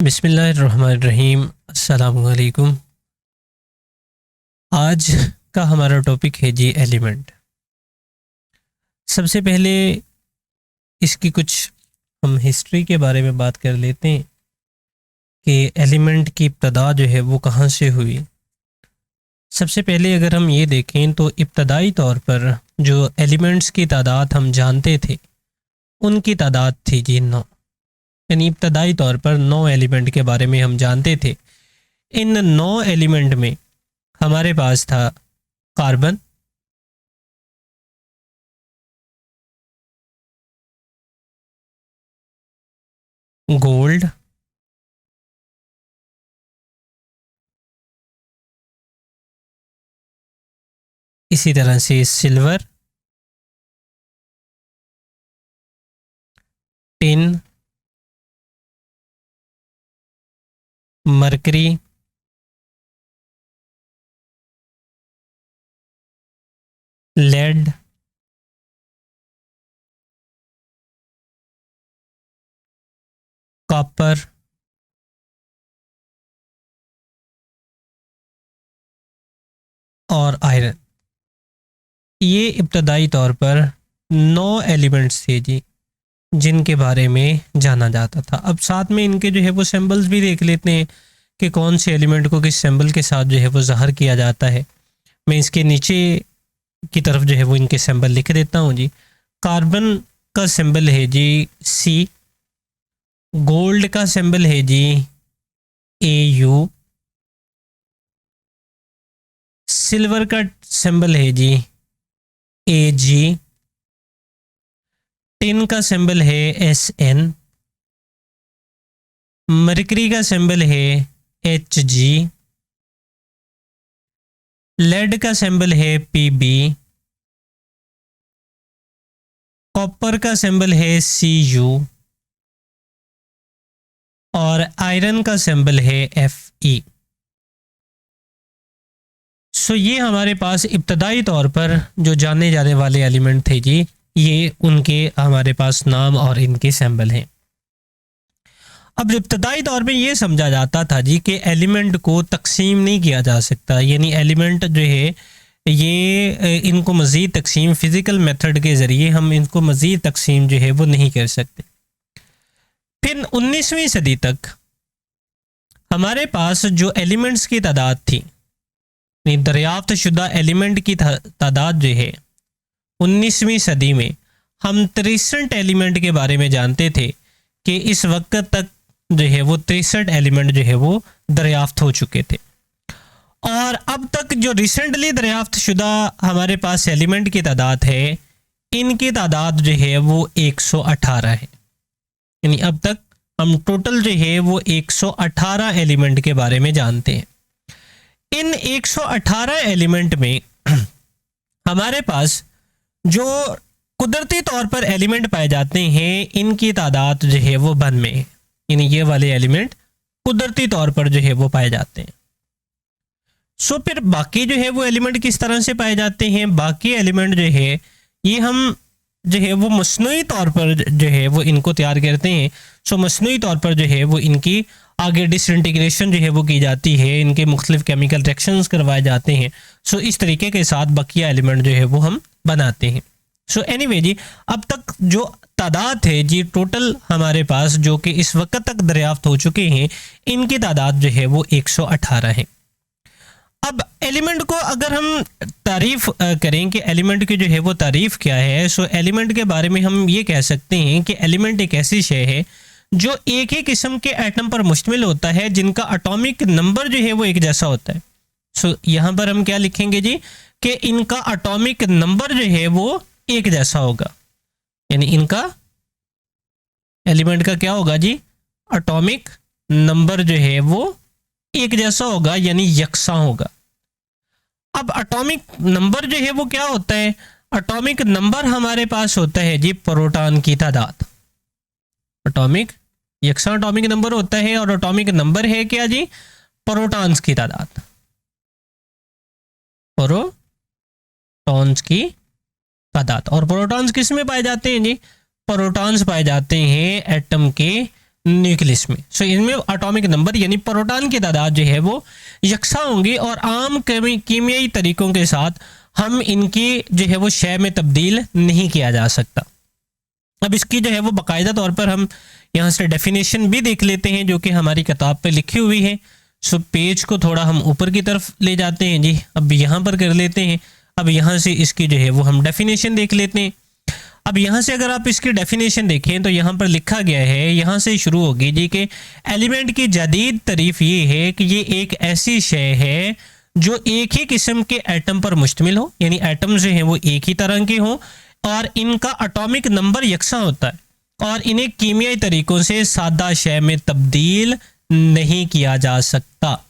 बिस्मिल्लाहिर्रहमानिर्रहीम। अस्सलामुअलैकुम। आज का हमारा टॉपिक है जी एलिमेंट। सबसे पहले इसकी कुछ हम हिस्ट्री के बारे में बात कर लेते हैं कि एलिमेंट की इब्तदा जो है वो कहाँ से हुई। सबसे पहले अगर हम ये देखें तो इब्तदाई तौर पर जो एलिमेंट्स की तादाद हम जानते थे उनकी तादाद थी जी 9। यानी इब्तदाई तौर पर 9 एलिमेंट के बारे में हम जानते थे। इन 9 एलिमेंट में हमारे पास था कार्बन, गोल्ड, इसी तरह से silver, tin, mercury, lead, copper, और आयरन। ये इब्तदाई तौर पर 9 एलिमेंट्स थे जी जिनके बारे में जाना जाता था। अब साथ में इनके जो है वो सिंबल्स भी देख लेते हैं कि कौन से एलिमेंट को किस सिंबल के साथ जो है वो ज़ाहिर किया जाता है। मैं इसके नीचे की तरफ जो है वो इनके सिंबल लिख देता हूँ जी। कार्बन का सिंबल है जी सी, गोल्ड का सिंबल है जी AU, सिल्वर का सिंबल है जी AG, टिन का सिंबल है SN, मरकरी का सिंबल है HG, लेड का सिंबल है PB, कॉपर का सिंबल है CU और आयरन का सिंबल है FE। सो ये हमारे पास इब्तदाई तौर पर जो जाने जाने वाले एलिमेंट थे जी, ये उनके हमारे पास नाम और इनके सिंबल हैं। अब इब्तदाई तौर पे ये समझा जाता था जी कि एलिमेंट को तकसीम नहीं किया जा सकता, यानी एलिमेंट जो है ये इनको मज़ीद तकसीम फ़िज़िकल मेथड के ज़रिए हम इनको मज़ीद तकसीम जो है वो नहीं कर सकते। फिर 19वीं सदी तक हमारे पास जो एलिमेंट्स की तादाद थी, दरियाफ्त शुदा एलिमेंट की तादाद जो है 19वीं सदी में हम 63 एलिमेंट के बारे में जानते थे कि इस वक्त तक जो है वो 63 एलिमेंट जो है वो दरियाफ्त हो चुके थे। और अब तक जो रिसेंटली दरियाफ्त शुदा हमारे पास एलिमेंट की तादाद है, इनकी तादाद जो है वो 118 है। यानी अब तक हम टोटल जो है वो 118 एलिमेंट के बारे में जानते हैं। इन 118 एलिमेंट में हमारे पास जो कुदरती तौर पर एलिमेंट पाए जाते हैं, इनकी तादाद जो है वो 92 है। यानी ये वाले एलिमेंट कुदरती तौर पर जो है वो पाए जाते हैं। सो फिर बाकी जो है वो एलिमेंट किस तरह से पाए जाते हैं? बाकी एलिमेंट जो है ये हम जो है वो मसनूई तौर पर जो है वो इनको तैयार करते हैं। सो मसनूई तौर पर जो है वो इनकी आगे डिसइंटीग्रेशन जो है वो की जाती है, इनके मुख्तलिफ केमिकल रिएक्शंस करवाए जाते हैं। सो इस तरीके के साथ बकिया एलिमेंट जो है वो हम बनाते हैं। सो एनीवे जी, अब तक जो तादाद है जी टोटल हमारे पास जो कि इस वक्त तक दरियाफ्त हो चुके हैं, इनकी तादाद जो है वो 118 है। अब एलिमेंट को अगर हम तारीफ़ करें कि एलिमेंट की जो है वो तारीफ़ क्या है, सो एलिमेंट के बारे में हम ये कह सकते हैं कि एलिमेंट एक ऐसी शय है जो एक ही किस्म के एटम पर मुश्तमिल होता है, जिनका एटॉमिक नंबर जो है वो एक जैसा होता है। सो यहाँ पर हम क्या लिखेंगे जी कि इनका एटॉमिक नंबर जो है वो एक जैसा होगा। यानी इनका एलिमेंट का क्या होगा जी, एटॉमिक नंबर जो है वो एक जैसा होगा, यानी यकसा होगा। अब एटॉमिक नंबर जो है वो क्या होता है? एटॉमिक नंबर हमारे पास होता है जी प्रोटॉन की तादाद। एटॉमिक यकसा एटॉमिक नंबर होता है और एटॉमिक नंबर है क्या जी? प्रोटॉन्स की तादाद। प्रोटॉन्स की तादाद। और प्रोटॉन्स किस में पाए जाते हैं जी? प्रोटॉन्स पाए जाते हैं एटम के न्यूक्लियस में। सो इनमें एटॉमिक नंबर यानी प्रोटॉन की तादाद जो है वो यकसा होंगी और आम कीमियाई तरीकों के साथ हम इनकी जो है वो शय में तब्दील नहीं किया जा सकता। अब इसकी जो है वो बाकायदा तौर पर हम यहाँ से डेफिनेशन भी देख लेते हैं जो कि हमारी किताब पे लिखी हुई है। सो पेज को थोड़ा हम ऊपर की तरफ ले जाते हैं जी, अब यहाँ पर कर लेते हैं। अब यहाँ से इसकी जो है वो हम डेफिनेशन देख लेते हैं। अब यहाँ से अगर आप इसकी डेफिनेशन देखें तो यहाँ पर लिखा गया है, यहाँ से शुरू होगी जी कि एलिमेंट की जदीद तारीफ ये है कि ये एक ऐसी शय है जो एक ही किस्म के एटम पर मुश्तमिल हो, यानी एटम जो हैं वो एक ही तरह के हों और इनका एटॉमिक नंबर यकसा होता है और इन्हें कीमियाई तरीकों से सादा शय में तब्दील नहीं किया जा सकता।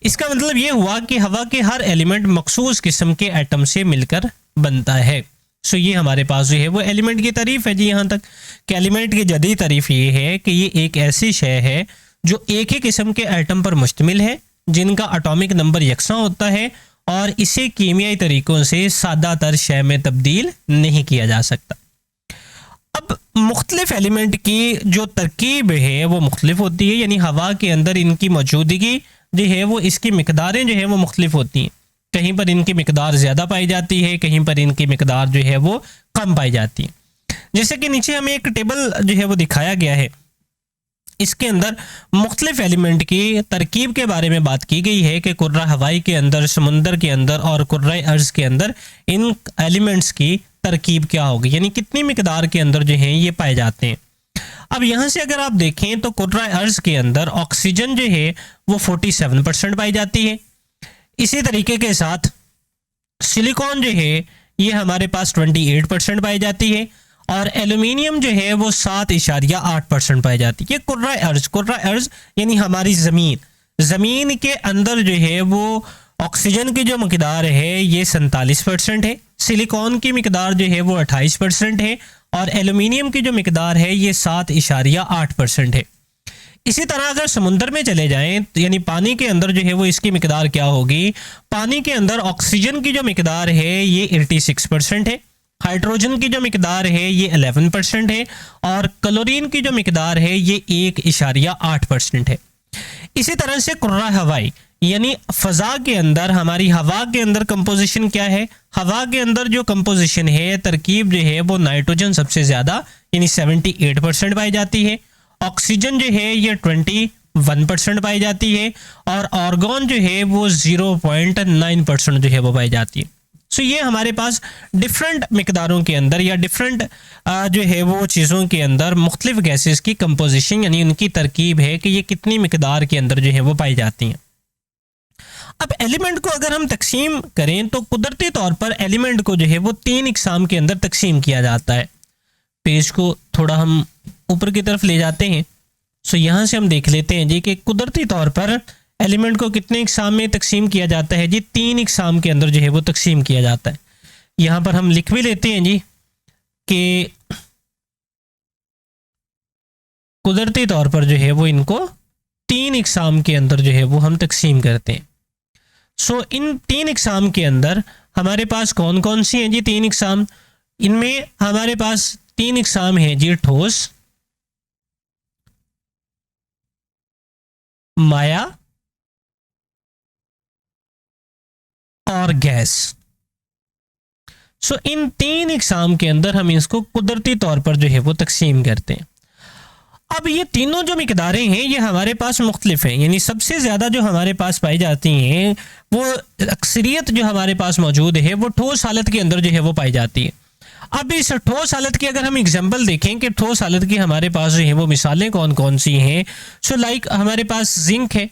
इसका मतलब ये हुआ कि हवा के हर एलिमेंट मखसूस किस्म के एटम से मिलकर बनता है। सो ये हमारे पास जो है वो एलिमेंट की तारीफ है जी यहाँ तक कि एलिमेंट की जदीद तारीफ ये है कि ये एक ऐसी शय है जो एक ही किस्म के एटम पर मुश्तमिल है जिनका एटॉमिक नंबर यकसा होता है और इसे कीमियाई तरीकों से सादा तर शय में तब्दील नहीं किया जा सकता। अब मुख्तलिफ एलिमेंट की जो तरकीब है वो मुख्तलिफ होती है, यानी हवा के अंदर इनकी मौजूदगी जो है वो इसकी मिकदारें जो है वो मुख्तलिफ होती हैं। कहीं पर इनकी मिकदार ज़्यादा पाई जाती है, कहीं पर इनकी मिकदार जो है वो कम पाई जाती है। जैसे कि नीचे हमें एक टेबल जो है वो दिखाया गया है, इसके अंदर मुख्तलिफ एलिमेंट की तरकीब के बारे में बात की गई है कि कुर्रा हवाई के अंदर, समुंदर के अंदर और कुर्रा अर्ज़ के अंदर इन एलिमेंट्स की तरकीब क्या होगी, यानी कितनी मिकदार के अंदर जो हैं ये पाए जाते हैं। अब यहाँ से अगर आप देखें तो कुर्रा अर्ज़ के अंदर ऑक्सीजन जो है वो 47% पाई जाती है। इसी तरीके के साथ सिलिकॉन जो है ये हमारे पास 28% पाई जाती है और एल्यूमिनियम जो है वो 7.8% पाई जाती है। ये कुर्रा अर्ज़ यानी हमारी ज़मीन के अंदर जो है वो ऑक्सीजन की जो मकदार है ये 47% है, सिलिकॉन की मकदार जो है वो 28% है और एल्यूमिनियम की जो मकदार है ये 7.8% है। इसी तरह अगर समुंदर में चले जाएं यानी पानी के अंदर जो है वो इसकी मकदार क्या होगी, पानी के अंदर ऑक्सीजन की जो मकदार है ये 86% है, हाइड्रोजन की जो मकदार है ये 11% है और क्लोरीन की जो मकदार है ये 1.8% है। इसी तरह से कुर्रा हवाई यानी फ़ज़ा के अंदर, हमारी हवा के अंदर कंपोजिशन क्या है, हवा के अंदर जो कंपोजिशन है, तरकीब जो है वो नाइट्रोजन सबसे ज़्यादा यानी 78% पाई जाती है, ऑक्सीजन जो है ये 21% पाई जाती है और आर्गन जो है वो 0.9% जो है वो पाई जाती है। सो ये हमारे पास डिफरेंट मिकदारों के अंदर या डिफरेंट जो है वो चीज़ों के अंदर मुख्तलिफ गैसेस की कंपोजिशन यानी उनकी तरकीब है कि ये कितनी मिकदार के अंदर जो है वो पाई जाती हैं। अब एलिमेंट को अगर हम तकसीम करें तो कुदरती तौर पर एलिमेंट को जो है वो 3 इकसाम के अंदर तकसीम किया जाता है। पेज को थोड़ा हम ऊपर की तरफ ले जाते हैं। सो यहाँ से हम देख लेते हैं जी कि कुदरती तौर पर एलिमेंट को कितने इकसाम में तकसीम किया जाता है जी, 3 इकसाम के अंदर जो है वो तकसीम किया जाता है। यहाँ पर हम लिख भी लेते हैं जी कि कुदरती तौर पर जो है वो इनको 3 इकसाम के अंदर जो है वो हम तकसीम करते हैं। सो इन 3 इकसाम के अंदर हमारे पास कौन कौन सी हैं जी 3 इकसाम, इनमें हमारे पास 3 इकसाम हैं जी, ठोस, माया और गैस। सो इन 3 इकसाम के अंदर हम इसको कुदरती तौर पर जो है वो तकसीम करते हैं। अब ये तीनों जो मिकदारें हैं ये हमारे पास मुख्तलिफ हैं, यानी सबसे ज़्यादा जो हमारे पास पाई जाती हैं वो अक्सरियत जो हमारे पास मौजूद है वो ठोस हालत के अंदर जो है वो पाई जाती है। अब इस ठोस हालत की अगर हम एग्जांपल देखें कि ठोस हालत की हमारे पास जो है वो मिसालें कौन कौन सी हैं, सो लाइक हमारे पास जिंक है,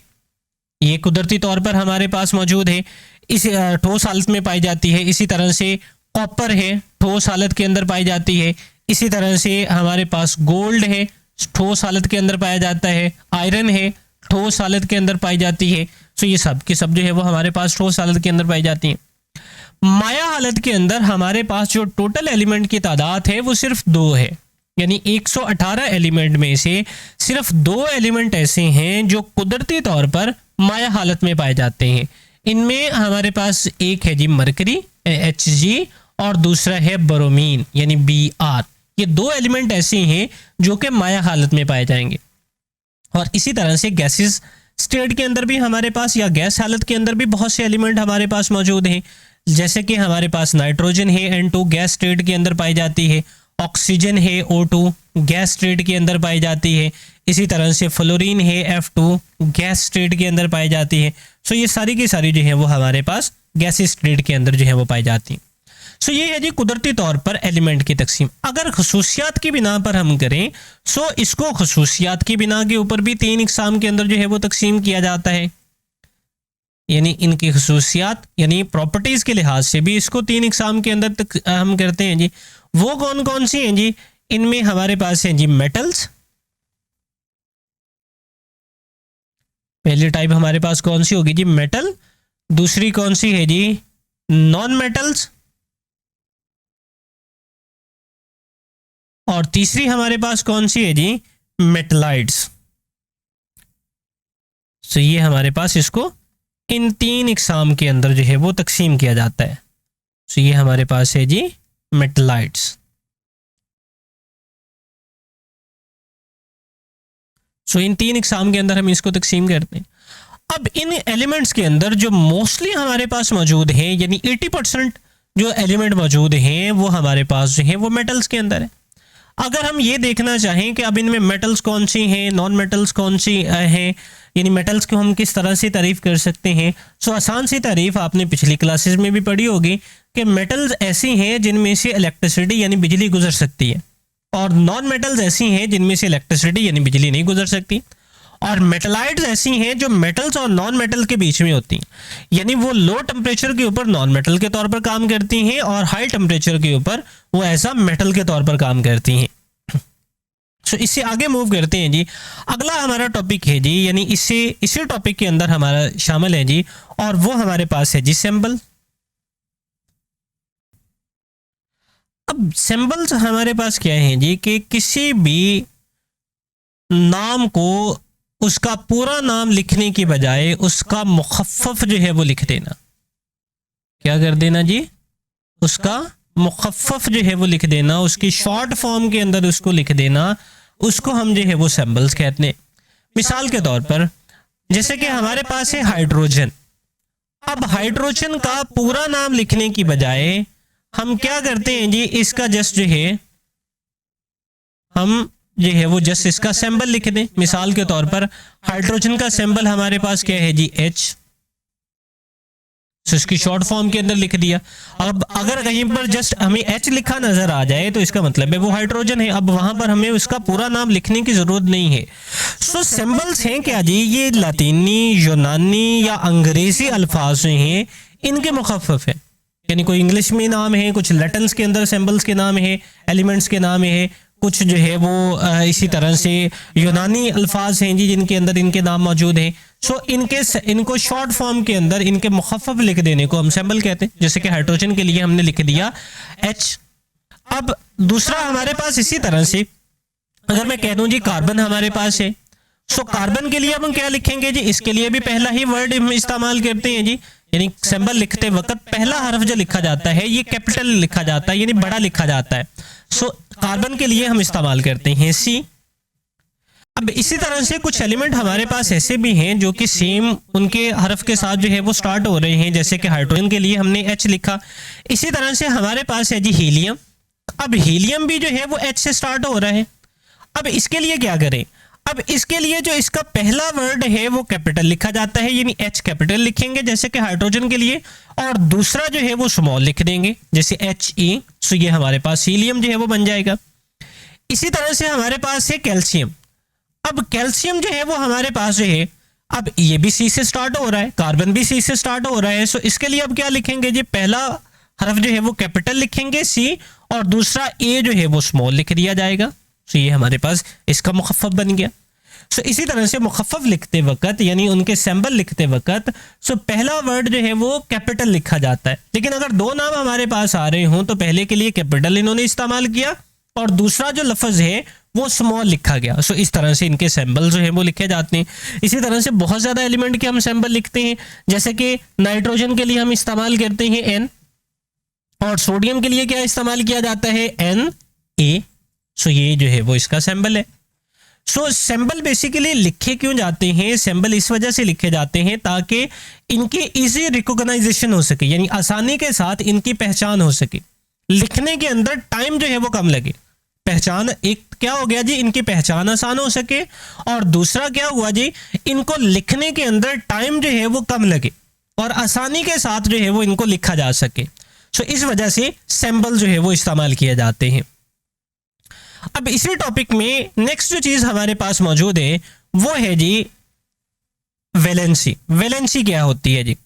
ये कुदरती तौर पर हमारे पास मौजूद है, इस ठोस हालत में पाई जाती है। इसी तरह से कॉपर है, ठोस हालत के अंदर पाई जाती है। इसी तरह से हमारे पास गोल्ड है, ठोस हालत के अंदर पाया जाता है। आयरन है, ठोस हालत के अंदर पाई जाती है। सो ये सब की सब जो है वो हमारे पास ठोस हालत के अंदर पाई जाती हैं। माया हालत के अंदर हमारे पास जो टोटल एलिमेंट की तादाद है वो सिर्फ 2 है, यानी 118 एलिमेंट में से सिर्फ 2 एलिमेंट ऐसे हैं जो कुदरती तौर पर माया हालत में पाए जाते हैं। इनमें हमारे पास एक है जी मरकरी Hg और दूसरा है ब्रोमीन यानी Br। ये 2 एलिमेंट ऐसे हैं जो कि माया हालत में पाए जाएंगे। और इसी तरह से गैसेस स्टेट के अंदर भी हमारे पास या गैस हालत के अंदर भी बहुत से एलिमेंट हमारे पास मौजूद हैं, जैसे कि हमारे पास नाइट्रोजन है N2 गैस स्टेट के अंदर पाई जाती है, ऑक्सीजन है O2 गैस स्टेट के अंदर पाई जाती है, इसी तरह से फ्लोरीन है F2 गैस स्टेट के अंदर पाई जाती है। सो ये सारी की सारी जो है वो हमारे पास गैसेस स्टेट के अंदर जो है वो पाई जाती हैं। सो ये है जी कुदरती तौर पर एलिमेंट की तकसीम। अगर खसूसियात की बिना पर हम करें सो इसको खसूसियात की बिना के ऊपर भी 3 इकसाम के अंदर जो है वो तकसीम किया जाता है, यानी इनकी खसूसियात यानी प्रॉपर्टीज़ के लिहाज से भी इसको 3 इकसाम के अंदर हम करते हैं जी। वो कौन कौन सी हैं जी? इनमें हमारे पास हैं जी मेटल्स, पहली टाइप हमारे पास कौन सी होगी जी? मेटल। दूसरी कौन सी है जी? Non metals. और तीसरी हमारे पास कौन सी है जी? मेटलाइट्स। तो ये हमारे पास इसको इन 3 इकसाम के अंदर जो है वो तकसीम किया जाता है। तो ये हमारे पास है जी मेटलाइट्स। सो इन 3 इकसाम के अंदर हम इसको तकसीम करते हैं। अब इन एलिमेंट्स के अंदर जो मोस्टली हमारे पास मौजूद हैं, यानी 80% जो एलिमेंट मौजूद हैं वो हमारे पास जो है वो मेटल्स के अंदर है। अगर हम ये देखना चाहें कि अब इनमें मेटल्स कौन सी हैं, नॉन मेटल्स कौन सी हैं, यानी मेटल्स को हम किस तरह से तारीफ़ कर सकते हैं, सो आसान सी तारीफ़ आपने पिछली क्लासेस में भी पढ़ी होगी कि मेटल्स ऐसी हैं जिनमें से इलेक्ट्रिसिटी यानी बिजली गुजर सकती है, और नॉन मेटल्स ऐसी हैं जिनमें से इलेक्ट्रिसिटी यानी बिजली नहीं गुजर सकती, और मेटलाइट्स ऐसी हैं जो मेटल्स और नॉन मेटल के बीच में होती हैं, यानी वो लो टेम्परेचर के ऊपर नॉन मेटल के तौर पर काम करती हैं और हाई टेम्परेचर के ऊपर वो ऐसा मेटल के तौर पर काम करती हैं। सो इससे आगे मूव करते हैं जी। अगला हमारा टॉपिक है जी, यानी इसी टॉपिक के अंदर हमारा शामिल है जी, और वो हमारे पास है जी सिंबल। अब सिंबल्स हमारे पास क्या है जी कि किसी भी नाम को उसका पूरा नाम लिखने की बजाय उसका मुखफ़फ़ जो है वो लिख देना। क्या कर देना जी? उसका मुखफ़फ़ जो है वो लिख देना, उसकी शॉर्ट फॉर्म के अंदर उसको लिख देना, उसको हम जो है वो सिंबल्स कहते हैं। मिसाल के तौर पर जैसे कि हमारे पास है हाइड्रोजन। अब हाइड्रोजन का पूरा नाम लिखने की बजाय हम क्या करते हैं जी, इसका जस्ट जो है हम जो है वो जस्ट इसका सिंबल लिख दें। मिसाल के तौर पर हाइड्रोजन का सिंबल हमारे पास क्या है जी? H। तो इसकी शॉर्ट फॉर्म के अंदर लिख दिया। अब अगर कहीं पर जस्ट हमें H लिखा नजर आ जाए तो इसका मतलब है वो हाइड्रोजन है। अब वहां पर हमें उसका पूरा नाम लिखने की जरूरत नहीं है। सो सिंबल्स हैं क्या जी? ये लातीनी, यूनानी या अंग्रेजी अल्फाज हैं, इनके मुखफ़फ़ है। यानी कोई इंग्लिश में नाम है, कुछ लैटिन्स के अंदर सिंबल्स के नाम है, एलिमेंट्स के नाम है, कुछ जो है वो इसी तरह से यूनानी अल्फाज हैं जी जिनके अंदर इनके नाम मौजूद हैं। सो इनको शॉर्ट फॉर्म के अंदर इनके मुखफ़फ़ लिख देने को हम सिंबल कहते हैं। जैसे कि हाइड्रोजन के लिए हमने लिख दिया H। अब दूसरा हमारे पास इसी तरह से अगर मैं कह दूं जी कार्बन हमारे पास है, सो कार्बन के लिए हम क्या लिखेंगे जी? इसके लिए भी पहला ही वर्ड हम इस्तेमाल करते हैं जी, यानी सिंबल लिखते वक्त पहला हर्फ जो लिखा जाता है ये कैपिटल लिखा जाता है, यानी बड़ा लिखा जाता है। सो कार्बन के लिए हम इस्तेमाल करते हैं C। अब इसी तरह से कुछ एलिमेंट हमारे पास ऐसे भी हैं जो कि सेम उनके हर्फ के साथ जो है वो स्टार्ट हो रहे हैं, जैसे कि हाइड्रोजन के लिए हमने H लिखा। इसी तरह से हमारे पास है जी हीलियम। अब हीलियम भी जो है वो H से स्टार्ट हो रहा है। अब इसके लिए क्या करें? अब इसके लिए जो इसका पहला वर्ड है वो कैपिटल लिखा जाता है, यानी H कैपिटल लिखेंगे जैसे कि हाइड्रोजन के लिए, और दूसरा जो है वो स्मॉल लिख देंगे जैसे HE। सो ये हमारे पास हीलियम जो है वो बन जाएगा। इसी तरह से हमारे पास है कैल्शियम। अब कैल्शियम जो है वो हमारे पास जो है, अब ये भी C से स्टार्ट हो रहा है, कार्बन भी C से स्टार्ट हो रहा है। सो इसके लिए अब क्या लिखेंगे जी? पहला हर्फ जो है वो कैपिटल लिखेंगे C, और दूसरा A जो है वो स्मॉल लिख दिया जाएगा। सो ये हमारे पास इसका मुखफ़फ़ बन गया। सो इसी तरह से मुखफ़फ़ लिखते वक्त यानी उनके सिंबल लिखते वक्त सो पहला वर्ड जो है वो कैपिटल लिखा जाता है। लेकिन अगर दो नाम हमारे पास आ रहे हों तो पहले के लिए कैपिटल इन्होंने इस्तेमाल किया और दूसरा जो लफ्ज़ है वो स्मॉल लिखा गया। सो इस तरह से इनके सिंबल जो है वो लिखे जाते हैं। इसी तरह से बहुत ज़्यादा एलिमेंट के हम सिंबल लिखते हैं, जैसे कि नाइट्रोजन के लिए हम इस्तेमाल करते हैं N, और सोडियम के लिए क्या इस्तेमाल किया जाता है? Na। सो ये जो है वो इसका सिंबल है। सो सिंबल बेसिकली लिखे क्यों जाते हैं? सिंबल इस वजह से लिखे जाते हैं ताकि इनकी इजी रिकॉग्नाइजेशन हो सके, यानी आसानी के साथ इनकी पहचान हो सके। लिखने के अंदर टाइम जो है वो कम लगे। पहचान एक क्या हो गया जी, इनकी पहचान आसान हो सके, और दूसरा क्या हुआ जी, इनको लिखने के अंदर टाइम जो है वो कम लगे और आसानी के साथ जो है वो इनको लिखा जा सके। सो इस वजह से सिंबल जो है वो इस्तेमाल किए जाते हैं। अब इसी टॉपिक में नेक्स्ट जो चीज हमारे पास मौजूद है वो है जी वैलेंसी। वैलेंसी क्या होती है जी?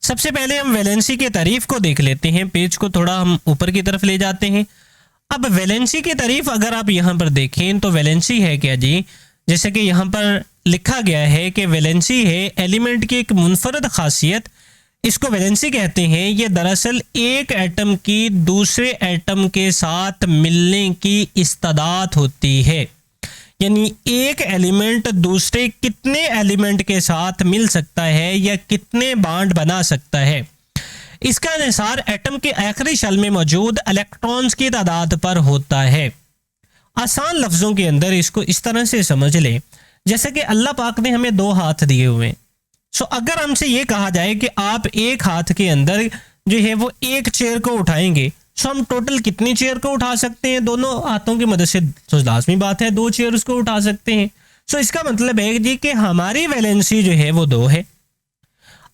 सबसे पहले हम वैलेंसी के तारीफ को देख लेते हैं। पेज को थोड़ा हम ऊपर की तरफ ले जाते हैं। अब वैलेंसी की तारीफ अगर आप यहां पर देखें तो वैलेंसी है क्या जी? जैसे कि यहां पर लिखा गया है कि वैलेंसी है एलिमेंट की एक मुनफरद खासियत, इसको वैलेंसी कहते हैं। ये दरअसल एक एटम की दूसरे एटम के साथ मिलने की इस्तादात होती है, यानी एक एलिमेंट दूसरे कितने एलिमेंट के साथ मिल सकता है या कितने बॉन्ड बना सकता है, इसका इंहिसार एटम के आखिरी शेल में मौजूद इलेक्ट्रॉन्स की तादाद पर होता है। आसान लफ्जों के अंदर इसको इस तरह से समझ लें जैसे कि अल्लाह पाक ने हमें 2 हाथ दिए हुए हैं। सो अगर हमसे ये कहा जाए कि आप एक हाथ के अंदर जो है वो एक चेयर को उठाएंगे, सो हम टोटल कितनी चेयर को उठा सकते हैं? दोनों हाथों की मदद से तो लाजमी बात है 2 चेयर उसको उठा सकते हैं। सो इसका मतलब है जी कि हमारी वैलेंसी जो है वो 2 है।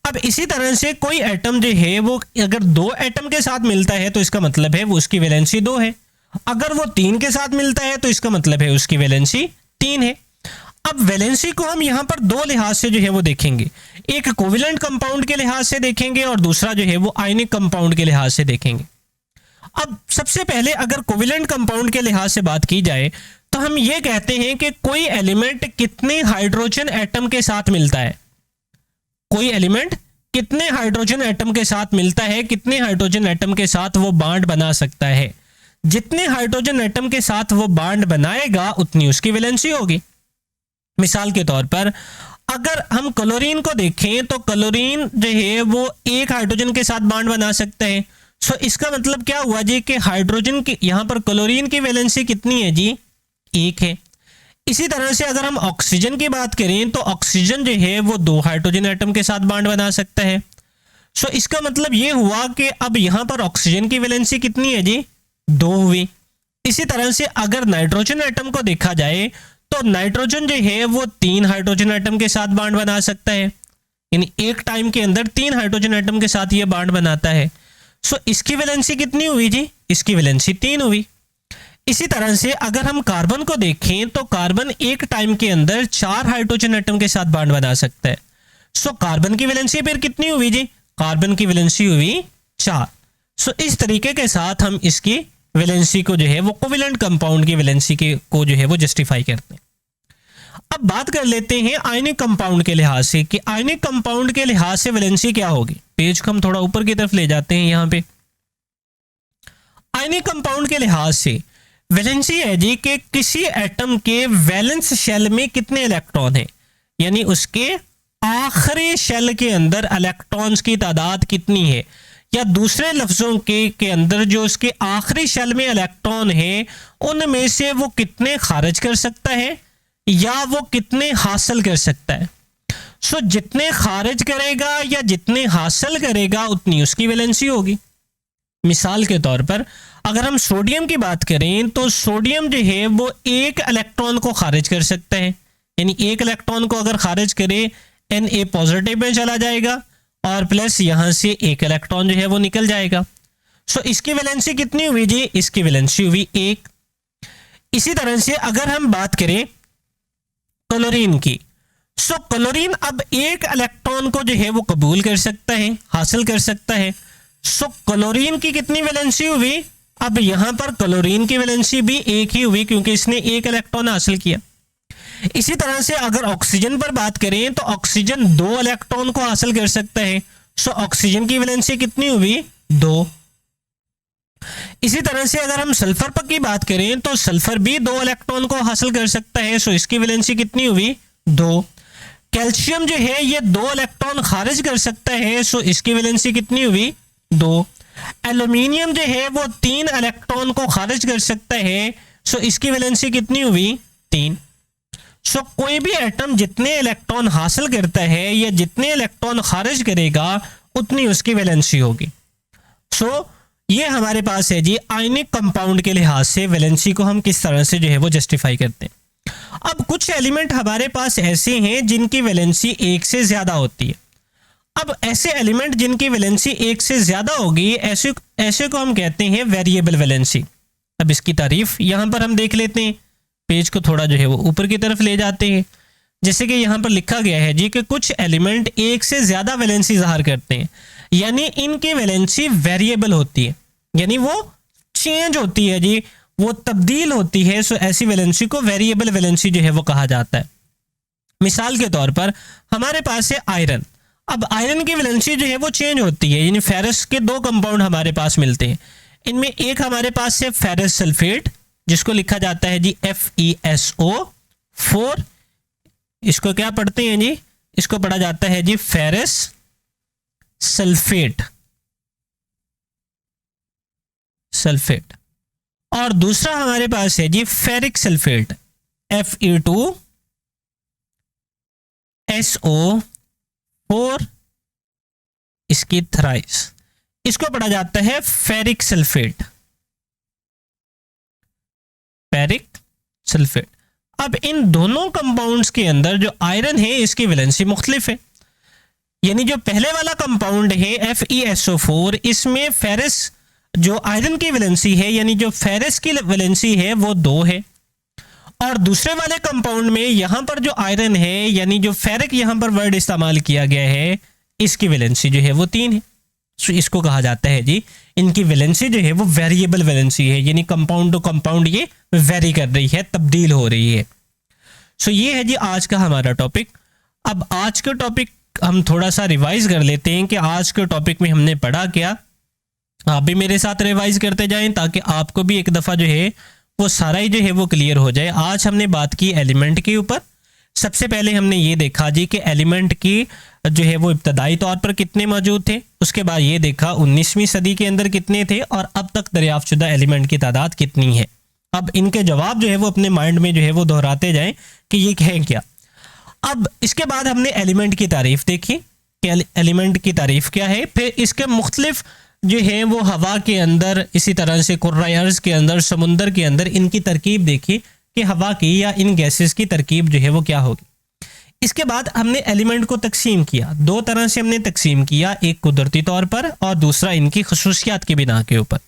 अब इसी तरह से कोई एटम जो है वो अगर 2 एटम के साथ मिलता है तो इसका मतलब है वो उसकी वैलेंसी 2 है। अगर वो 3 के साथ मिलता है तो इसका मतलब है उसकी वैलेंसी 3 है। अब वैलेंसी को हम यहाँ पर 2 लिहाज से जो है वो देखेंगे, एक कोवेलेंट कंपाउंड के लिहाज से देखेंगे और दूसरा जो है वो आयनिक कंपाउंड के लिहाज से देखेंगे। अब सबसे पहले अगर कोवेलेंट कंपाउंड के लिहाज से बात की जाए तो हम ये कहते हैं कि कोई एलिमेंट कितने हाइड्रोजन एटम के साथ मिलता है, कोई एलिमेंट कितने हाइड्रोजन एटम के साथ मिलता है, कितने हाइड्रोजन एटम के साथ वो बॉन्ड बना सकता है। जितने हाइड्रोजन एटम के साथ वो बॉन्ड बनाएगा उतनी उसकी वैलेंसी होगी। मिसाल के तौर पर अगर हम क्लोरीन को देखें तो क्लोरीन जो है वो एक हाइड्रोजन के साथ बॉन्ड बना सकता है। सो इसका मतलब क्या हुआ जी कि हाइड्रोजन की यहाँ पर क्लोरीन की वैलेंसी कितनी है जी? 1 है। इसी तरह से अगर हम ऑक्सीजन की बात करें तो ऑक्सीजन जो है वो 2 हाइड्रोजन एटम के साथ बॉन्ड बना सकता है। सो इसका मतलब ये हुआ कि अब यहाँ पर ऑक्सीजन की वैलेंसी कितनी है जी? 2 हुई। इसी तरह से अगर नाइट्रोजन एटम को देखा जाए तो नाइट्रोजन जो है वो 3 हाइड्रोजन एटम के साथ बॉन्ड बना सकता है, यानी एक टाइम के अंदर 3 हाइड्रोजन एटम के साथ ये बॉन्ड बनाता है। सो इसकी वैलेंसी कितनी हुई जी? इसकी वैलेंसी 3 हुई। इसी तरह से अगर हम कार्बन को देखें तो कार्बन एक टाइम के अंदर 4 हाइड्रोजन एटम के साथ बॉन्ड बना सकता है। सो कार्बन की वैलेंसी फिर कितनी हुई जी? कार्बन की वैलेंसी हुई 4। सो इस तरीके के साथ हम इसकी वैलेंसी को जो है वो कोवेलेंट कंपाउंड की वैलेंसी के को जो है वो जस्टिफाई करते हैं। अब बात कर लेते हैं आयनिक कंपाउंड के लिहाज से कि आयनिक कंपाउंड के लिहाज से वैलेंसी क्या होगी। पेज को हम थोड़ा ऊपर की तरफ ले जाते हैं। यहाँ पे आयनिक कंपाउंड के लिहाज से वैलेंसी है जी कि किसी एटम के वैलेंस शेल में कितने इलेक्ट्रॉन है, यानी उसके आखिरी शेल के अंदर इलेक्ट्रॉन्स की तादाद कितनी है, या दूसरे लफ्जों के अंदर जो उसके आखिरी शेल में इलेक्ट्रॉन है उनमें से वो कितने खारिज कर सकता है या वो कितने हासिल कर सकता है। सो जितने खारिज करेगा या जितने हासिल करेगा उतनी उसकी वैलेंसी होगी। मिसाल के तौर पर अगर हम सोडियम की बात करें तो सोडियम जो है वो 1 इलेक्ट्रॉन को खारिज कर सकता है, यानी 1 इलेक्ट्रॉन को अगर खारिज करे Na पॉजिटिव में चला जाएगा और प्लस यहां से 1 इलेक्ट्रॉन जो है वो निकल जाएगा। सो इसकी वैलेंसी कितनी हुई जी? इसकी वैलेंसी हुई 1। इसी तरह से अगर हम बात करें क्लोरीन की, सो क्लोरीन अब 1 इलेक्ट्रॉन को जो है वो कबूल कर सकता है, हासिल कर सकता है। सो क्लोरीन की कितनी वैलेंसी हुई? अब यहां पर क्लोरीन की वैलेंसी भी 1 ही हुई क्योंकि इसने 1 इलेक्ट्रॉन हासिल किया। इसी तरह से अगर ऑक्सीजन पर बात करें तो ऑक्सीजन 2 इलेक्ट्रॉन को हासिल कर सकता है। सो ऑक्सीजन की वैलेंसी कितनी हुई? 2। इसी तरह से अगर हम सल्फर पर की बात करें तो सल्फर भी 2 इलेक्ट्रॉन को हासिल कर सकता है। सो इसकी वैलेंसी कितनी हुई? 2। कैल्शियम जो है ये 2 इलेक्ट्रॉन खारिज कर सकता है। सो इसकी वैलेंसी कितनी हुई? 2। एल्यूमिनियम जो है वो 3 इलेक्ट्रॉन को खारिज कर सकता है। सो इसकी वैलेंसी कितनी हुई? 3। सो कोई भी एटम जितने इलेक्ट्रॉन हासिल करता है या जितने इलेक्ट्रॉन खारिज करेगा उतनी उसकी वैलेंसी होगी। सो ये हमारे पास है जी आयनिक कंपाउंड के लिहाज से वैलेंसी को हम किस तरह से जो है वो जस्टिफाई करते हैं। अब कुछ एलिमेंट हमारे पास ऐसे हैं जिनकी वैलेंसी एक से ज्यादा होती है। अब ऐसे एलिमेंट जिनकी वैलेंसी एक से ज्यादा होगी ऐसे को हम कहते हैं वेरिएबल वैलेंसी। अब इसकी तारीफ यहां पर हम देख लेते हैं, पेज को थोड़ा जो है वो ऊपर की तरफ ले जाते हैं। जैसे कि यहाँ पर लिखा गया है जी कि कुछ एलिमेंट एक से ज्यादा वैलेंसी ज़ाहिर करते हैं, यानी इनकी वैलेंसी वेरिएबल होती है, यानी वो चेंज होती है जी, वो तब्दील होती है। सो ऐसी वैलेंसी को वेरिएबल वैलेंसी जो है वो कहा जाता है। मिसाल के तौर पर हमारे पास है आयरन। अब आयरन की वैलेंसी जो है वो चेंज होती है, यानी फेरस के दो कंपाउंड हमारे पास मिलते हैं। इनमें एक हमारे पास है फेरस सल्फेट जिसको लिखा जाता है जी FeSO4। इसको क्या पढ़ते हैं जी, इसको पढ़ा जाता है जी फेरस सल्फेट। और दूसरा हमारे पास है जी फेरिक सल्फेट Fe2SO4, इसकी थ्राइस, इसको पढ़ा जाता है फेरिक सल्फेट। अब इन दोनों कंपाउंड्स के अंदर जो आयरन है इसकी वैलेंसी मुख्तलिफ है, यानी जो पहले वाला कंपाउंड है FeSO4 इसमें फेरस जो आयरन की वैलेंसी है यानी जो फेरस की वैलेंसी है वो 2 है, और दूसरे वाले कंपाउंड में यहां पर जो आयरन है यानी जो फेरिक यहां पर वर्ड इस्तेमाल किया गया है इसकी वैलेंसी जो है वो 3 है। सो इसको कहा जाता है जी इनकी वैलेंसी जो है वो वेरिएबल वैलेंसी है, यानी कंपाउंड टू कंपाउंड ये वेरी कर रही है, तब्दील हो रही है। सो ये है जी आज का हमारा टॉपिक। अब आज के टॉपिक हम थोड़ा सा रिवाइज कर लेते हैं कि आज के टॉपिक में हमने पढ़ा क्या। आप भी मेरे साथ रिवाइज करते जाएं ताकि आपको भी एक दफ़ा जो है वो सारा ही जो है वो क्लियर हो जाए। आज हमने बात की एलिमेंट के ऊपर। सबसे पहले हमने ये देखा जी कि एलिमेंट की जो है वो इब्तदाई तौर पर कितने मौजूद थे। उसके बाद ये देखा 19वीं सदी के अंदर कितने थे और अब तक दरियाफ्त शुदा एलिमेंट की तादाद कितनी है। अब इनके जवाब जो है वो अपने माइंड में जो है वो दोहराते जाएं कि ये है क्या। अब इसके बाद हमने एलिमेंट की तारीफ देखी कि एलिमेंट की तारीफ क्या है, फिर इसके मुख्तलिफ जो है वो हवा के अंदर, इसी तरह से कुर्राए अर्ज़ के अंदर, समुंदर के अंदर इनकी तरकीब देखी कि हवा की या इन गैसेस की तरकीब जो है वो क्या होगी। इसके बाद हमने एलिमेंट को तकसीम किया, 2 तरह से हमने तकसीम किया, एक कुदरती तौर पर और दूसरा इनकी खसूसियात की बिना के ऊपर।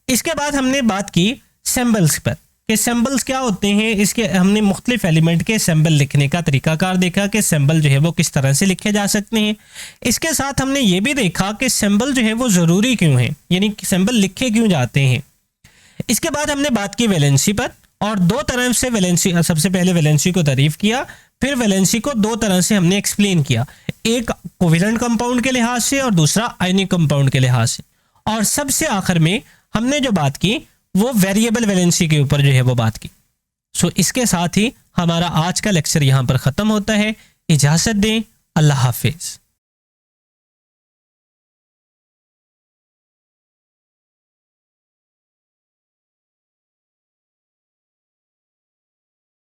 इसके बाद हमने बात की सिंबल्स पर कि सिंबल्स क्या होते हैं। इसके हमने मुख्तलिफ एलिमेंट के सिंबल लिखने का तरीकाकार देखा कि सिंबल जो है वो किस तरह से लिखे जा सकते हैं। इसके साथ हमने ये भी देखा कि सिंबल जो है वो ज़रूरी क्यों है, यानी सिंबल लिखे क्यों जाते हैं। इसके बाद हमने बात की वैलेंसी पर और 2 तरह से वैलेंसी, सबसे पहले वैलेंसी को तारीफ किया, फिर वैलेंसी को 2 तरह से हमने एक्सप्लेन किया, एक कोवेलेंट कंपाउंड के लिहाज से और दूसरा आयनिक कंपाउंड के लिहाज से। और सबसे आखिर में हमने जो बात की वो वेरिएबल वैलेंसी के ऊपर जो है वो बात की। सो इसके साथ ही हमारा आज का लेक्चर यहाँ पर ख़त्म होता है। इजाज़त दें, अल्लाह हाफिज़।